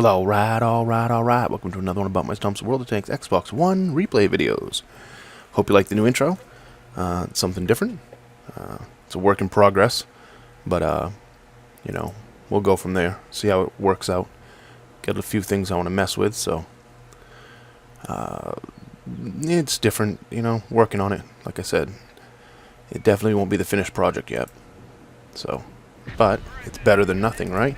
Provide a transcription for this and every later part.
Well, alright. Welcome to another one of BumpmyStump's World of Tanks Xbox One replay videos. Hope you like the new intro. It's something different. It's a work in progress, but you know, we'll go from there. See how it works out. Got a few things I want to mess with, so it's different. You know, working on it. Like I said, it definitely won't be the finished project yet. So, but it's better than nothing, right?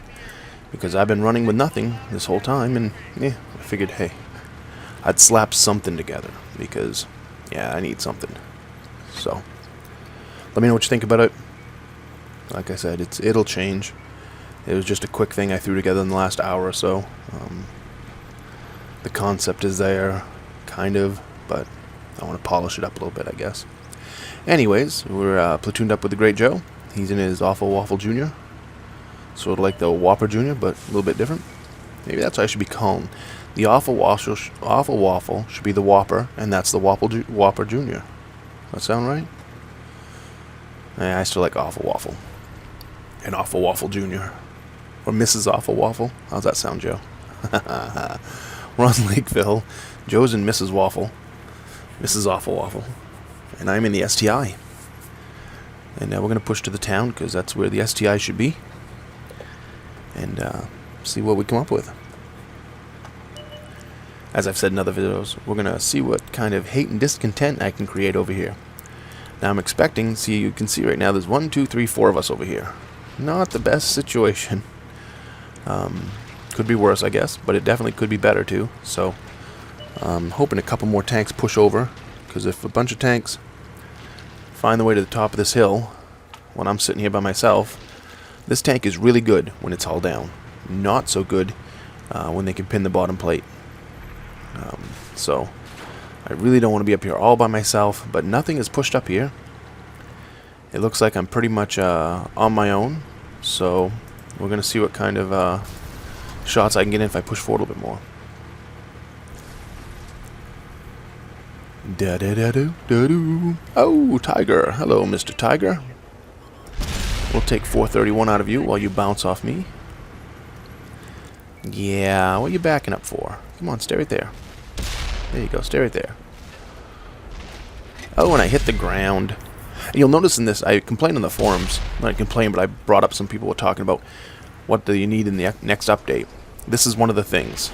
Because I've been running with nothing this whole time, and yeah, I figured, hey, I'd slap something together, because, yeah, I need something. So, let me know what you think about it. Like I said, it'll change. It was just a quick thing I threw together in the last hour or so. The concept is there, kind of, but I want to polish it up a little bit, I guess. Anyways, we're platooned up with the Great Joe. He's in his Awful Waffle Jr., sort of like the Whopper Jr., but a little bit different. Maybe that's what I should be calling. The Awful Waffle should be the Whopper, and that's the Whopper Jr. That sound right? I still like Awful Waffle. And Awful Waffle Jr. Or Mrs. Awful Waffle. How's that sound, Joe? We're on Lakeville. Joe's in Mrs. Waffle. Mrs. Awful Waffle. And I'm in the STI. And now we're going to push to the town, because that's where the STI should be. And see what we come up with. As I've said in other videos, we're going to see what kind of hate and discontent I can create over here. Now I'm expecting, you can see right now there's 1, 2, 3, 4 of us over here. Not the best situation. Could be worse, I guess, but it definitely could be better too. So I'm hoping a couple more tanks push over, because if a bunch of tanks find the way to the top of this hill when I'm sitting here by myself, this tank is really good when it's hull down. Not so good when they can pin the bottom plate. So I really don't want to be up here all by myself, but nothing is pushed up here. It looks like I'm pretty much on my own, so we're going to see what kind of shots I can get in if I push forward a little bit more. Da-da-da-do-da-do. Oh, Tiger. Hello, Mr. Tiger. We'll take 431 out of you while you bounce off me. Yeah, what are you backing up for? Come on, stay right there. There you go, stay right there. Oh, and I hit the ground. You'll notice in this, I complained on the forums. Not I complained, but I brought up some people were talking about what do you need in the next update. This is one of the things.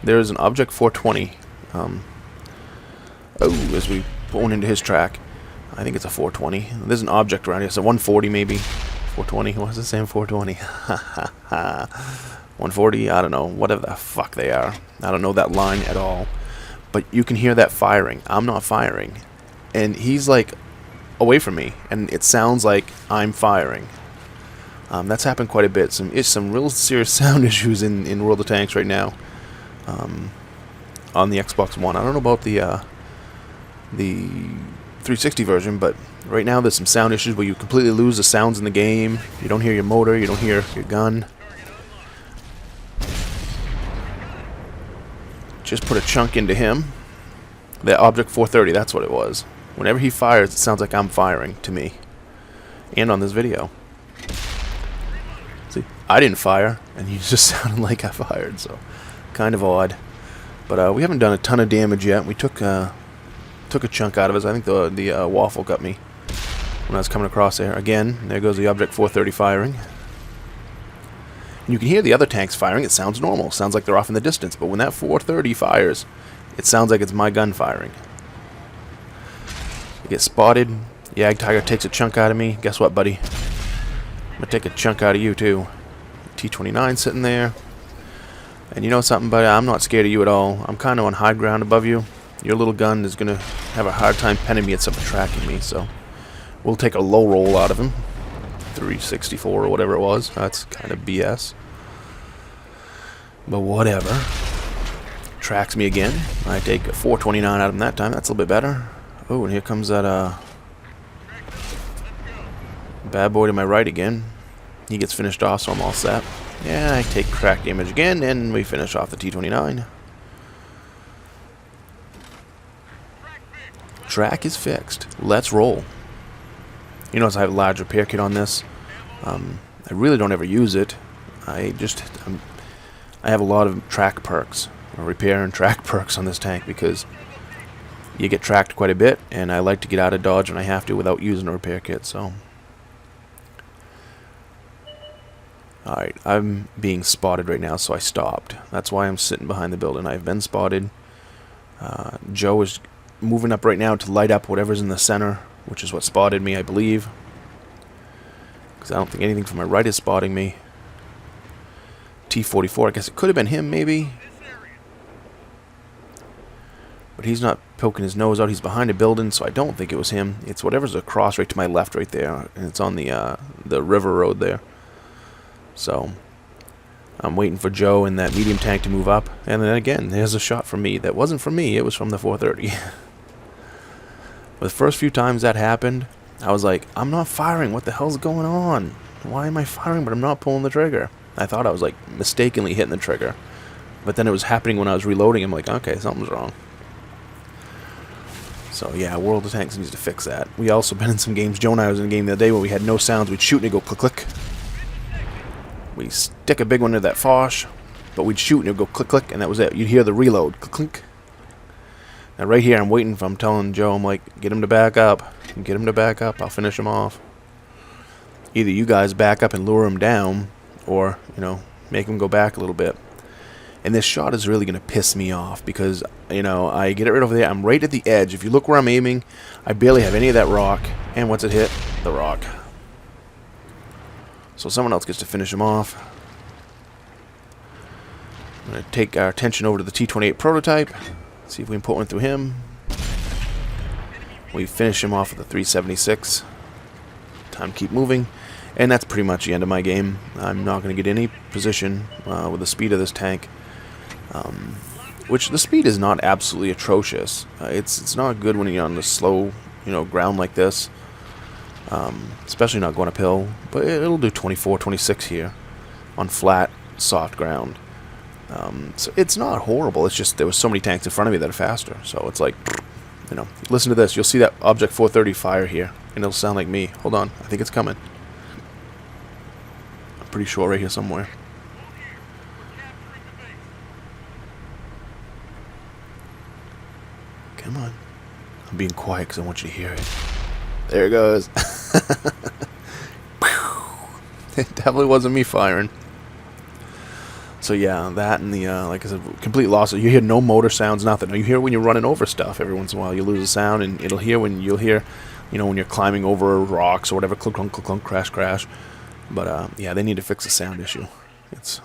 There is an Object 420. As we bone into his track. I think it's a 420. There's an object around here. It's a 140 maybe. 420. What was it saying? 420. 140. I don't know. Whatever the fuck they are. I don't know that line at all. But you can hear that firing. I'm not firing. And he's like away from me. And it sounds like I'm firing. That's happened quite a bit. Some real serious sound issues in World of Tanks right now. On the Xbox One. I don't know about the 360 version, but right now there's some sound issues where you completely lose the sounds in the game. You don't hear your motor, you don't hear your gun. Just put a chunk into him. That Object 430, that's what it was. Whenever he fires, it sounds like I'm firing to me. And on this video. See, I didn't fire, and he just sounded like I fired, so kind of odd. But we haven't done a ton of damage yet. We took a chunk out of us. I think the waffle got me when I was coming across there. Again, there goes the Object 430 firing. And you can hear the other tanks firing. It sounds normal. Sounds like they're off in the distance. But when that 430 fires, it sounds like it's my gun firing. You get spotted. Yag Tiger takes a chunk out of me. Guess what, buddy? I'm going to take a chunk out of you, too. T-29 sitting there. And you know something, buddy? I'm not scared of you at all. I'm kind of on high ground above you. Your little gun is going to have a hard time penning me except for tracking me, so we'll take a low roll out of him. 364 or whatever it was. That's kind of BS. But whatever. Tracks me again. I take a 429 out of him that time. That's a little bit better. Oh, and here comes that bad boy to my right again. He gets finished off, so I'm all set. Yeah, I take crack damage again, and we finish off the T-29. Track is fixed. Let's roll. You notice I have a large repair kit on this. I really don't ever use it. I have a lot of track perks, or repair and track perks on this tank, because you get tracked quite a bit, and I like to get out of dodge when I have to without using a repair kit. So, alright, I'm being spotted right now, so I stopped. That's why I'm sitting behind the building. I've been spotted. Joe is moving up right now to light up whatever's in the center, which is what spotted me, I believe. Because I don't think anything from my right is spotting me. T-44, I guess it could have been him, maybe. But he's not poking his nose out. He's behind a building, so I don't think it was him. It's whatever's across right to my left right there. And it's on the river road there. So, I'm waiting for Joe and that medium tank to move up. And then again, there's a shot from me. That wasn't from me, it was from the 430. The first few times that happened, I was like, I'm not firing. What the hell's going on? Why am I firing but I'm not pulling the trigger? I thought I was like mistakenly hitting the trigger. But then it was happening when I was reloading. I'm like, okay, something's wrong. So yeah, World of Tanks needs to fix that. We also been in some games. Joe and I was in a game the other day where we had no sounds. We'd shoot and it'd go click click. We stick a big one into that Foch, but we'd shoot and it'd go click click, and that was it. You'd hear the reload click click. Now right here, I'm telling Joe, I'm like, get him to back up. Get him to back up. I'll finish him off. Either you guys back up and lure him down, or, you know, make him go back a little bit. And this shot is really going to piss me off because, you know, I get it right over there. I'm right at the edge. If you look where I'm aiming, I barely have any of that rock. And once it hit, the rock. So someone else gets to finish him off. I'm going to take our attention over to the T-28 prototype. See if we can put one through him. We finish him off with a 376. Time to keep moving. And that's pretty much the end of my game. I'm not going to get any position with the speed of this tank. Which the speed is not absolutely atrocious. It's not good when you're on the slow, you know, ground like this. Especially not going uphill. But it'll do 24, 26 here on flat, soft ground. So it's not horrible. It's just there was so many tanks in front of me that are faster. So it's like, you know, listen to this. You'll see that Object 430 fire here, and it'll sound like me. Hold on, I think it's coming. I'm pretty sure right here somewhere. Come on. I'm being quiet because I want you to hear it. There it goes. It definitely wasn't me firing. So yeah, that and the, like I said, complete loss. You hear no motor sounds, nothing. You hear when you're running over stuff every once in a while. You lose a sound, and you'll hear, you know, when you're climbing over rocks or whatever, clunk, clunk, clunk, clunk, crash, crash. But yeah, they need to fix the sound issue.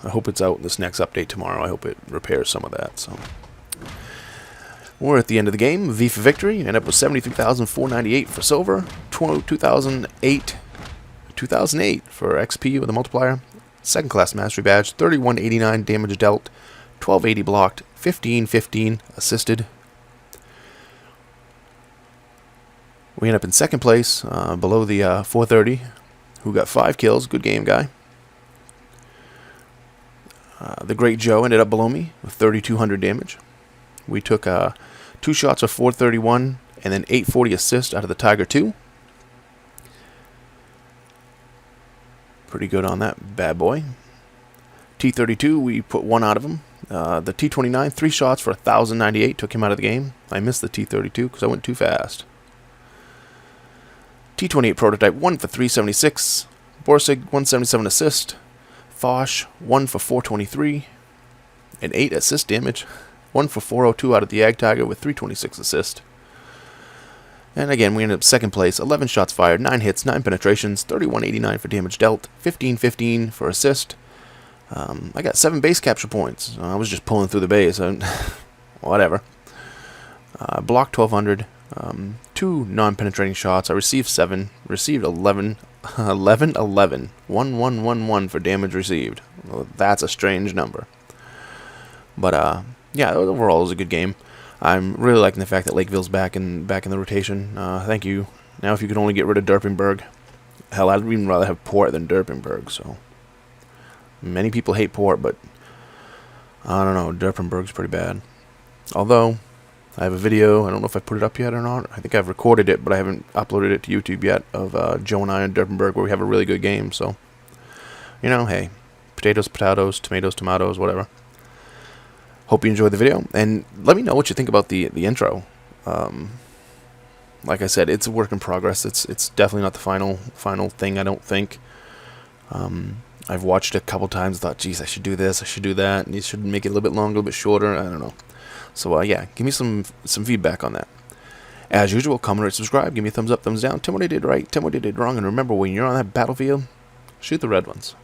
I hope it's out this next update tomorrow. I hope it repairs some of that. So we're at the end of the game. V for victory. End up with 73,498 for silver. 2008 for XP with a multiplier. Second class mastery badge. 3189 damage dealt. 1280 blocked. 1515 assisted. We end up in second place, below the 430, who got 5 kills. Good game, guy. The Great Joe ended up below me with 3200 damage. We took 2 shots of 431 and then 840 assist out of the Tiger 2. Pretty good on that bad boy. T-32, we put 1 out of him. The T-29, 3 shots for 1098, took him out of the game. I missed the T-32 because I went too fast. T-28 prototype, 1 for 376. Borsig, 177 assist. Foch, 1 for 423. And 8 assist damage. 1 for 402 out of the Ag Tiger with 326 assist. And again, we ended up second place. 11 shots fired, 9 hits, 9 penetrations, 3189 for damage dealt, 1515 for assist. I got 7 base capture points. I was just pulling through the base. Whatever. Blocked 1200. 2 non-penetrating shots. I received 7. Received 11. 11, 11. 1, 1, 1, 1 for damage received. Well, that's a strange number. But yeah, overall it was a good game. I'm really liking the fact that Lakeville's back in the rotation. Thank you. Now if you could only get rid of Derpenberg. Hell, I'd even rather have Port than Derpenberg, so. Many people hate Port, but I don't know, Derpenberg's pretty bad. Although, I have a video, I don't know if I put it up yet or not. I think I've recorded it, but I haven't uploaded it to YouTube yet, of Joe and I and Derpenberg, where we have a really good game, so. You know, hey, potatoes, potatoes, tomatoes, tomatoes, whatever. Hope you enjoyed the video, and let me know what you think about the intro. Like I said, it's a work in progress. It's definitely not the final thing, I don't think. I've watched it a couple times, thought, geez, I should do this, I should do that, and you should make it a little bit longer, a little bit shorter, I don't know. So yeah, give me some feedback on that. As usual, comment, rate, subscribe, give me a thumbs up, thumbs down, tell me what I did right, tell me what I did wrong, and remember, when you're on that battlefield, shoot the red ones.